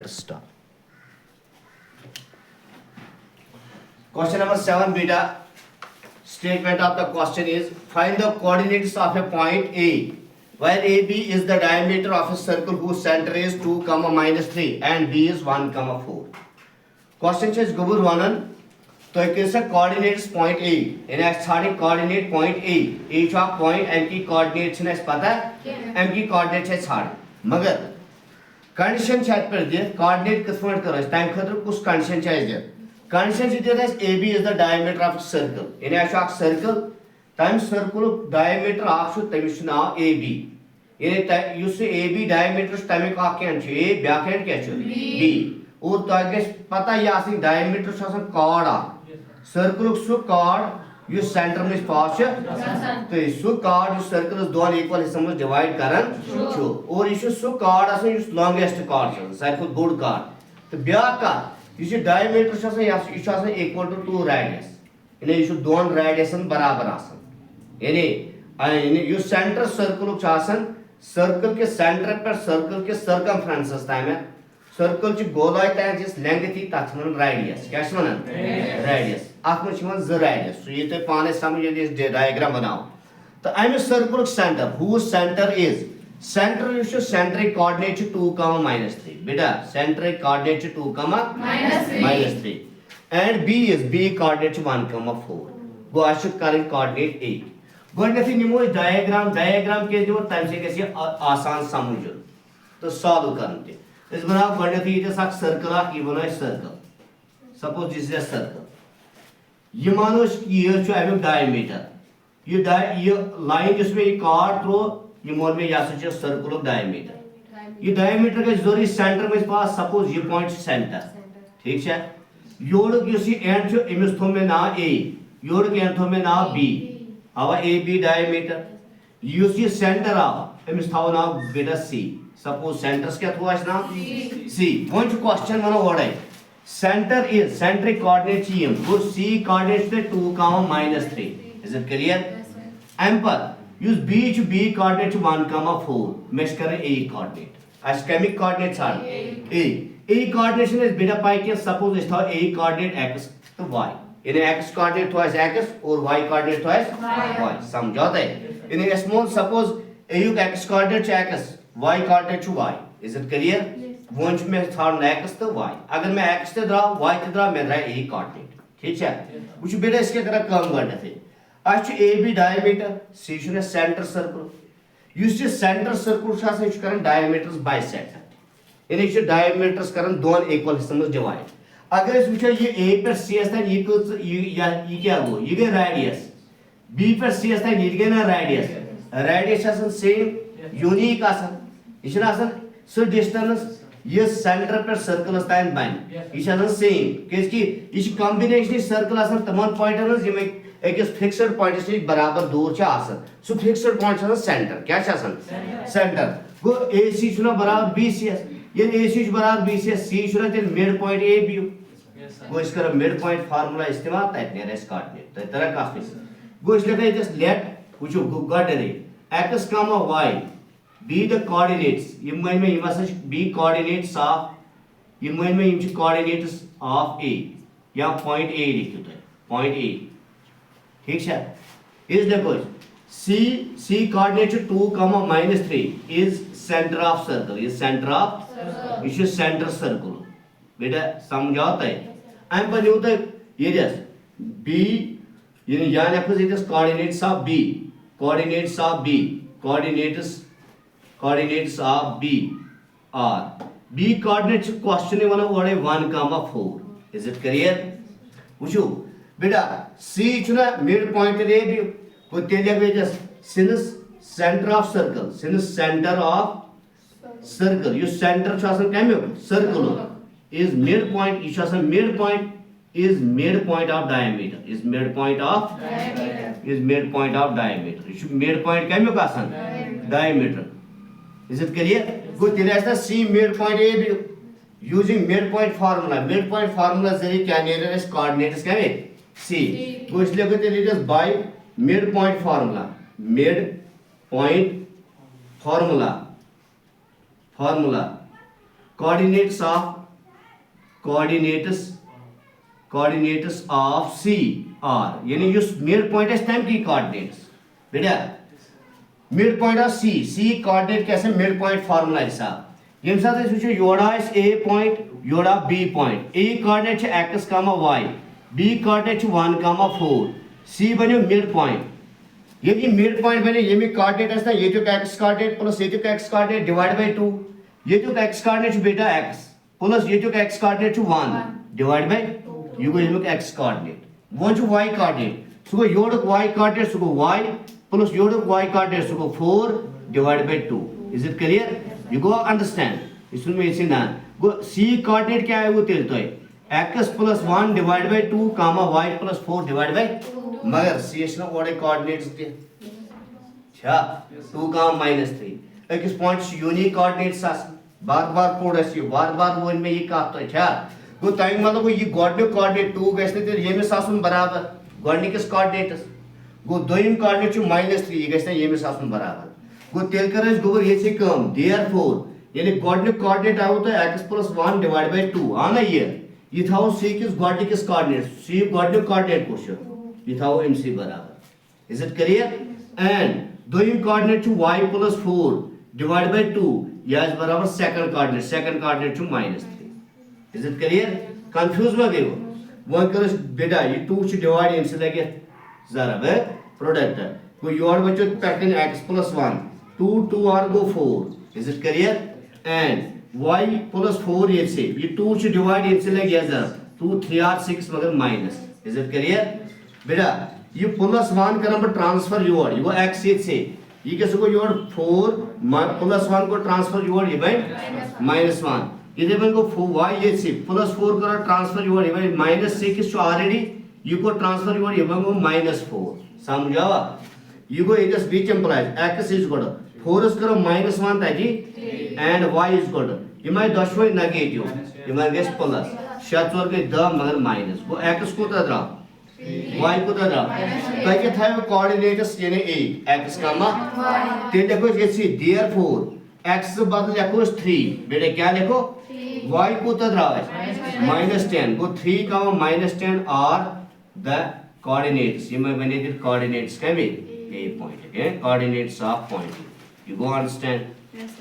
Start. Question number 7 beta. Statement of the question is find the coordinates of a point A where AB is the diameter of a circle whose center is 2, -3 and B is 1, 4. Question is Gubur Vanan. तो एक coordinates point A इन सारे coordinate point A each of point M की coordinates ने पता है M की coordinates है सारे मगर कंडीशन छात पर दिया कोऑर्डिनेट किस पॉइंट करो टाइम खतर कुछ कंडीशन चाहिए दिया कंडीशन दिया है AB is the diameter of circle इन ऐसा circle time circle diameter of शु तमिश नाव AB इन युस AB डायमीटर तमिक ऑफ क्या छ A बैक क्या छ B और तो आगे पता या सी डायमीटर छ कॉर्ड आ सर्कल सु कॉर्ड यु सेंटर में पास छ तो सु कॉर्ड यु सर्कल दोन इक्वल हिस्सों में डिवाइड करन छ और यु सु कॉर्ड आसन यु लॉन्गेस्ट कॉर्ड छ साइड बोर्ड कॉर्ड तो ब्या का यु डायमीटर छ यु छ इक्वल टू 2 रेडियस यानी यु दोन रेडियसन बराबर आसन यानी यु सेंटर सर्कल छ आसन सर्कल के सेंटर पर सर्कल के सर्कमफ्रेंस ताम सर्कल ची गोलाई ताम जिस लेंथ थी तथ मन रेडियस क्या छ वनन रेडियस अथ में छ ज रेडियस सो ये तो पाने समझ ये इस डायग्राम बनाओ तो अमि circle centre who centre is centre you centric coordinate छ 2, -3 बेटा सेंट्रिक कोऑर्डिनेट छ 2, -3 and B is B coordinate छ 1, 4 गो आश करें कोऑर्डिनेट A गोडनेथि निमो डायग्राम के जो तम से गसी आसान समझ तो सॉल्व करन इस बनाओ गोडनेथि it is a circle of ये बनाओ circle suppose this is a circle ये मानो ये छ अमि डायमीटर ये लाइन जिसमें ये कॉर्ड थ्रो ये मोर में या छ सर्कल ऑफ डायमीटर ये डायमीटर के जरूरी सेंटर में पास सपोज ये पॉइंट सेंटर ठीक है योड किसी एंड छ इमिस थो में ना A योड के एंड थो में ना B आवा AB डायमीटर ये सेंटर आ इमिस थाव ना बेटा C सपोज सेंटर्स क्या थो आस ना C वन क्वेश्चन मनो ओडे सेंटर इज सेंट्रिक कोऑर्डिनेट यम और C कोऑर्डिनेट से 2, -3 इज इट क्लियर एम पर यूज B च B कोऑर्डिनेट 1, 4 मेश करे A कोऑर्डिनेट आज केमिक कोऑर्डिनेट छाड़ A कोऑर्डिनेशन इज बेटा पाई के सपोज इस था A कोऑर्डिनेट x तो y यानी x कोऑर्डिनेट तो x और y कोऑर्डिनेट तो y समझौता है यानी small suppose A you x coordinate x y coordinate y is it clear one में थार x तो y अगर मैं x ते द्रा y ते द्रा मैं द्रा A कोऑर्डिनेट ठीक है वो बेटा इसके तरह काम करना थे आज AB डायमीटर C छु centre circle use centre circle छ आसा छु करन डायमीटर्स बाइसेक्ट यानी छु डायमीटर्स करन दोन इक्वल हिस्सों में डिवाइड अगर इस वुचो ये A पर C आसा ये क्या गो ये गए रेडियस B पर C आसा ये गए ना रेडियस आसा सेम यूनिक आसा ये आसा सो डिस्टेंस ये सेंटर पर सर्कल तान बन ये सेम क्योंकि ये कॉम्बिनेशन सर्कल आसा तमाम पॉइंटस ये एक फिक्स्ड पॉइंट से बराबर दूर छ आसन सो फिक्स्ड पॉइंट छ सेंटर क्या छ आसन सेंटर गो AC छु बराबर BC ये AC छु बराबर BC C छु ते मिड पॉइंट AB गो इस कर मिड पॉइंट फार्मूला इस्तेमाल तत ने रेस कोऑर्डिनेट तो तरह काफी गो इस लेते इस लेट व्हिच गॉट रे x, y be the coordinates यम में यम B coordinates of यम में यम coordinates of A या पॉइंट A लिखियो तो पॉइंट A ठीक है इस देखो C coordinate 2, -3 is centre of circle ये सेंटर ऑफ ये सेंटर सर्कल बेटा समझाता है एम पर होता है ये जस B यानी लिखो it is coordinates of B coordinates of B coordinates of B are B coordinates question one ओडे 1, 4 is it clear वुचो बेटा C छुना मिड पॉइंट रे भी वो तेले वेजस सिंस सेंटर ऑफ सर्कल यु सेंटर छ आसन केमियो circle is mid point is आसन mid point is midpoint of diameter is midpoint of diameter you should midpoint cameo का आसन diameter is it clear good तेरे ऐसा C midpoint A भी using midpoint formula जरिए क्या नियर इस coordinates क्या है C को इसलिए को तेरे just by midpoint formula coordinates of C are यानी युस मिड पॉइंट है तम की coordinates बेटा mid point of C coordinate कैसे मिड पॉइंट फार्मूला हिसाब यम साथ वो योड़ा A पॉइंट योड़ा B point A coordinate x, y B coordinate 1, 4 C बनो मिड पॉइंट यदि मिड पॉइंट बने ये coordinate है ये तो x coordinate प्लस ये तो x coordinate डिवाइड बाय 2 ये तो x coordinate बेटा x प्लस ये तो x coordinate 1 divide by you go look x coordinate one to y coordinate so go yoduk y coordinate so go y plus yoduk y coordinate so go 4 divided by 2 is it clear you go understand इसमें ऐसे ना go c coordinate क्या है वो तेल तो है x plus 1 divided by 2 comma y plus 4 divided by मगर c is ना what coordinates थे क्या 2 comma minus 3 एक इस पॉइंट यूनिक कोऑर्डिनेट्स बार-बार कोड है बार-बार वो इनमें ये कहा तो क्या गो तमिक मतलब ये गोडनिक कोऑर्डिनेट 2 गसने ते येमिस आसुन बराबर गोडनिकस कोऑर्डिनेट्स गो दोयम कोऑर्डिनेट छु -3 ये गसने येमिस आसुन बराबर गो तेल करस गोबर ये से कम देयरफॉर यानी गोडनिक कोऑर्डिनेट आओ तो x + 1 डिवाइड बाय 2 आना ये थाओ c किस गोडनिकस कोऑर्डिनेट c गोडनिक कोऑर्डिनेट क्वेश्चन ये थाओ mc बराबर इज इट क्लियर एंड दोयम कोऑर्डिनेट छु y + 4 डिवाइड बाय 2 या इज बराबर सेकंड कोऑर्डिनेट छु -3 Is it clear? Confused में गए वो कर बेटा ये 2 से डिवाइड इनसे लगे जरा बे प्रोडक्ट है कोई योर बच्चों पैटर्न x + 1 2 और go 4 is it clear and y + 4 ये से ये 2 से डिवाइड इनसे लगे जरा 2 3 और 6 मगर माइनस is it clear बेटा ये +1 का नंबर ट्रांसफर योर ये वो x से ये कैसे को योर 4 +1 को ट्रांसफर योर ये भाई -1 इधर में को y ये से +4 करो ट्रांसफर योर ये -6 जो ऑलरेडी यू को ट्रांसफर योर ये को -4 समझावा यू को it is beach employees x is equal 4 is करो -1 ताकि एंड y इज इक्वल ये मैं दशवई नेगेटिव ये मैं गेस प्लस 4 के 10 मगर माइनस वो x को तदरा y को तदरा ताकि था कोऑर्डिनेट्स यानी a x ते देखो ये से देयरफॉर x बदल लिखो 3 बेटा क्या लिखो y को तदरा है -10 को 3 का -10 और द कोऑर्डिनेट्स ये मैं बने दिल कोऑर्डिनेट्स का भी a पॉइंट है coordinates of point you go understand